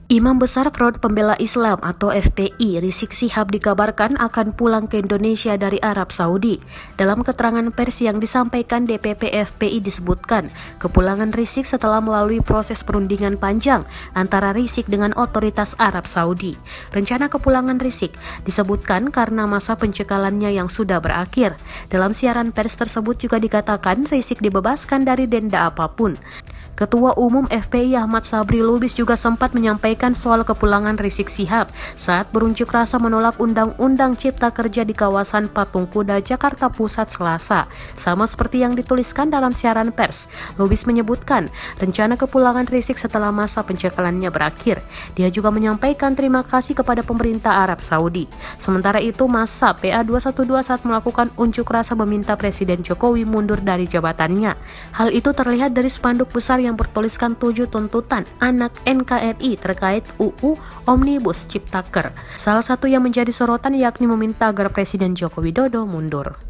Imam Besar Front Pembela Islam atau FPI Rizik Syihab dikabarkan akan pulang ke Indonesia dari Arab Saudi. Dalam keterangan pers yang disampaikan DPP FPI disebutkan, kepulangan Rizik setelah melalui proses perundingan panjang antara Rizik dengan otoritas Arab Saudi. Rencana kepulangan Rizik disebutkan karena masa pencekalannya yang sudah berakhir. Dalam siaran pers tersebut juga dikatakan Rizik dibebaskan dari denda apapun. Ketua Umum FPI Ahmad Sabri Lubis juga sempat menyampaikan soal kepulangan Rizik Syihab saat berunjuk rasa menolak Undang-Undang Cipta Kerja di kawasan Patung Kuda, Jakarta Pusat Selasa. Sama seperti yang dituliskan dalam siaran pers, Lubis menyebutkan rencana kepulangan Rizik setelah masa pencekalannya berakhir. Dia juga menyampaikan terima kasih kepada pemerintah Arab Saudi. Sementara itu, massa PA212 saat melakukan unjuk rasa meminta Presiden Jokowi mundur dari jabatannya. Hal itu terlihat dari spanduk besar yang bertuliskan 7 tuntutan anak NKRI terkait UU Omnibus Ciptaker. Salah satu yang menjadi sorotan yakni meminta agar Presiden Joko Widodo mundur.